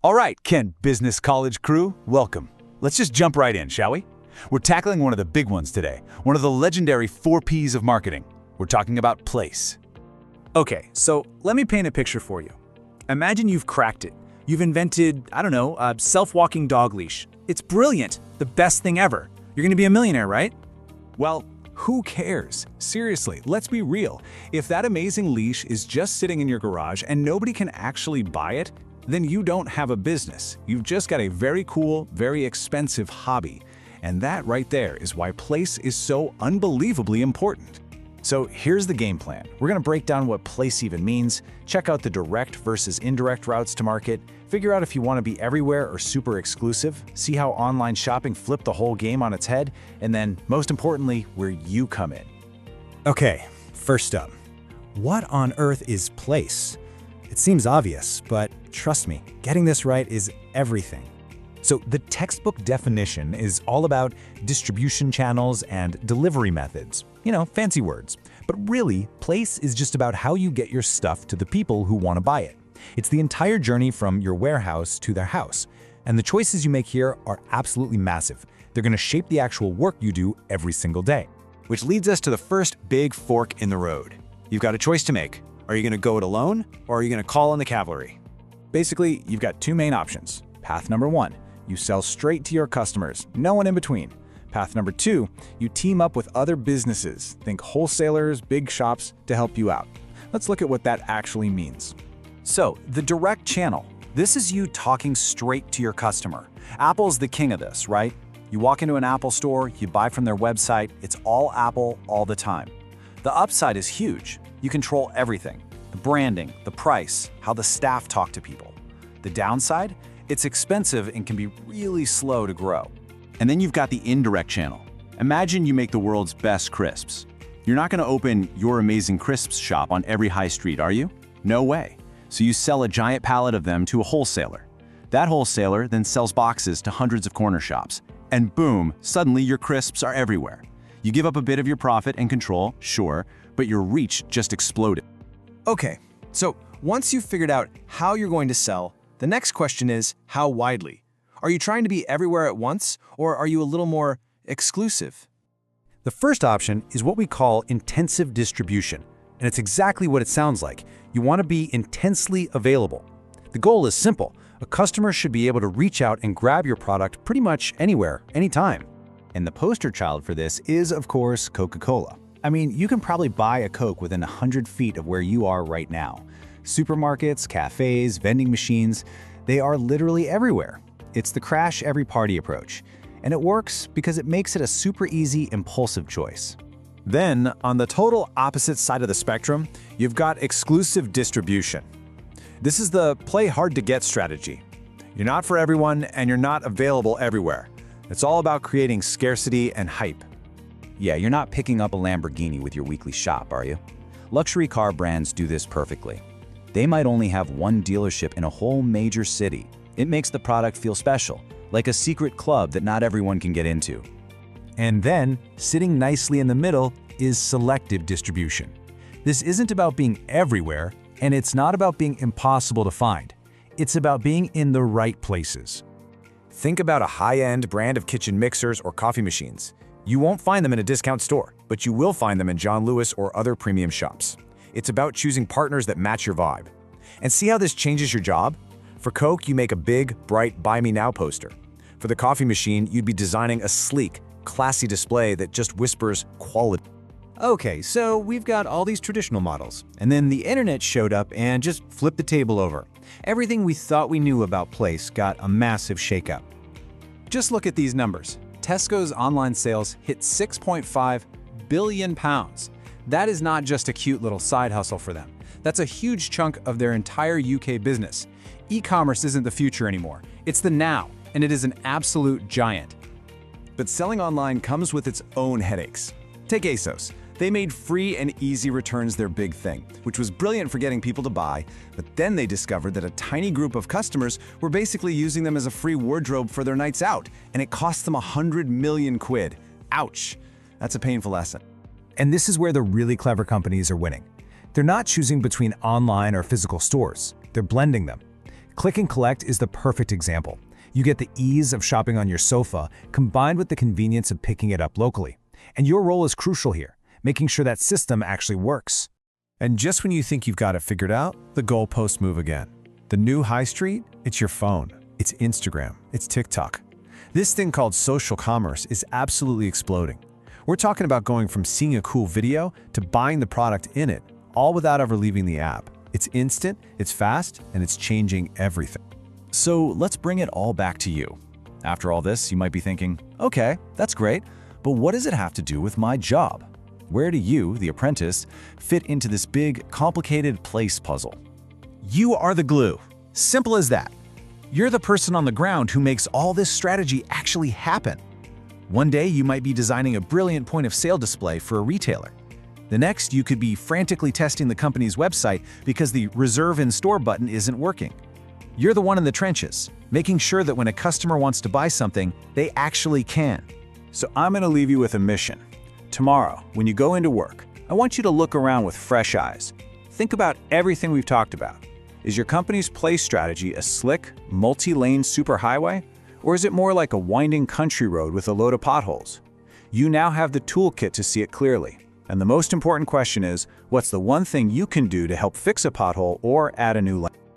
All right, Kent Business College crew, welcome. Let's just jump right in, shall we? We're tackling one of the big ones today, one of the legendary 4 Ps of marketing. We're talking about place. Okay, so let me paint a picture for you. Imagine you've cracked it. You've invented, a self-walking dog leash. It's brilliant, the best thing ever. You're gonna be a millionaire, right? Well, who cares? Seriously, let's be real. If that amazing leash is just sitting in your garage and nobody can actually buy it, then you don't have a business. You've just got a very cool, very expensive hobby. And that right there is why place is so unbelievably important. So here's the game plan. We're gonna break down what place even means, check out the direct versus indirect routes to market, figure out if you wanna be everywhere or super exclusive, see how online shopping flipped the whole game on its head, and then, most importantly, where you come in. Okay, first up, what on earth is place? It seems obvious, but trust me, getting this right is everything. So the textbook definition is all about distribution channels and delivery methods. Fancy words. But really, place is just about how you get your stuff to the people who want to buy it. It's the entire journey from your warehouse to their house. And the choices you make here are absolutely massive. They're going to shape the actual work you do every single day. Which leads us to the first big fork in the road. You've got a choice to make. Are you going to go it alone, or are you going to call on the cavalry? Basically, you've got 2 main options. Path number 1, you sell straight to your customers, no one in between. Path number 2, you team up with other businesses, think wholesalers, big shops, to help you out. Let's look at what that actually means. So, the direct channel. This is you talking straight to your customer. Apple's the king of this, right? You walk into an Apple store, you buy from their website, it's all Apple all the time. The upside is huge. You control everything. The branding, the price, how the staff talk to people. The downside? It's expensive and can be really slow to grow. And then you've got the indirect channel. Imagine you make the world's best crisps. You're not going to open your amazing crisps shop on every high street, are you? No way. So you sell a giant pallet of them to a wholesaler. That wholesaler then sells boxes to hundreds of corner shops. And boom, suddenly your crisps are everywhere. You give up a bit of your profit and control, sure, but your reach just exploded. Okay, so once you've figured out how you're going to sell, the next question is how widely? Are you trying to be everywhere at once, or are you a little more exclusive? The first option is what we call intensive distribution, and it's exactly what it sounds like. You want to be intensely available. The goal is simple. A customer should be able to reach out and grab your product pretty much anywhere, anytime. And the poster child for this is, of course, Coca-Cola. I mean, you can probably buy a Coke within 100 feet of where you are right now. Supermarkets, cafes, vending machines, they are literally everywhere. It's the crash every party approach. And it works because it makes it a super easy, impulsive choice. Then, on the total opposite side of the spectrum, you've got exclusive distribution. This is the play hard to get strategy. You're not for everyone and you're not available everywhere. It's all about creating scarcity and hype. Yeah, you're not picking up a Lamborghini with your weekly shop, are you? Luxury car brands do this perfectly. They might only have one dealership in a whole major city. It makes the product feel special, like a secret club that not everyone can get into. And then, sitting nicely in the middle is selective distribution. This isn't about being everywhere, and it's not about being impossible to find. It's about being in the right places. Think about a high-end brand of kitchen mixers or coffee machines. You won't find them in a discount store, but you will find them in John Lewis or other premium shops. It's about choosing partners that match your vibe. And see how this changes your job? For Coke, you make a big, bright Buy Me Now poster. For the coffee machine, you'd be designing a sleek, classy display that just whispers quality. Okay, so we've got all these traditional models, and then the internet showed up and just flipped the table over. Everything we thought we knew about place got a massive shakeup. Just look at these numbers. Tesco's online sales hit £6.5 billion. That is not just a cute little side hustle for them. That's a huge chunk of their entire UK business. E-commerce isn't the future anymore. It's the now, and it is an absolute giant. But selling online comes with its own headaches. Take ASOS. They made free and easy returns their big thing, which was brilliant for getting people to buy, but then they discovered that a tiny group of customers were basically using them as a free wardrobe for their nights out, and it cost them 100 million quid. Ouch. That's a painful lesson. And this is where the really clever companies are winning. They're not choosing between online or physical stores. They're blending them. Click and collect is the perfect example. You get the ease of shopping on your sofa combined with the convenience of picking it up locally. And your role is crucial here, making sure that system actually works. And just when you think you've got it figured out, the goalposts move again. The new high street? It's your phone. It's Instagram. It's TikTok. This thing called social commerce is absolutely exploding. We're talking about going from seeing a cool video to buying the product in it, all without ever leaving the app. It's instant, it's fast, and it's changing everything. So let's bring it all back to you. After all this, you might be thinking, okay, that's great, but what does it have to do with my job? Where do you, the apprentice, fit into this big, complicated place puzzle? You are the glue. Simple as that. You're the person on the ground who makes all this strategy actually happen. One day, you might be designing a brilliant point-of-sale display for a retailer. The next, you could be frantically testing the company's website because the Reserve in Store button isn't working. You're the one in the trenches, making sure that when a customer wants to buy something, they actually can. So I'm going to leave you with a mission. Tomorrow, when you go into work, I want you to look around with fresh eyes. Think about everything we've talked about. Is your company's place strategy a slick, multi-lane superhighway? Or is it more like a winding country road with a load of potholes? You now have the toolkit to see it clearly. And the most important question is, what's the one thing you can do to help fix a pothole or add a new lane?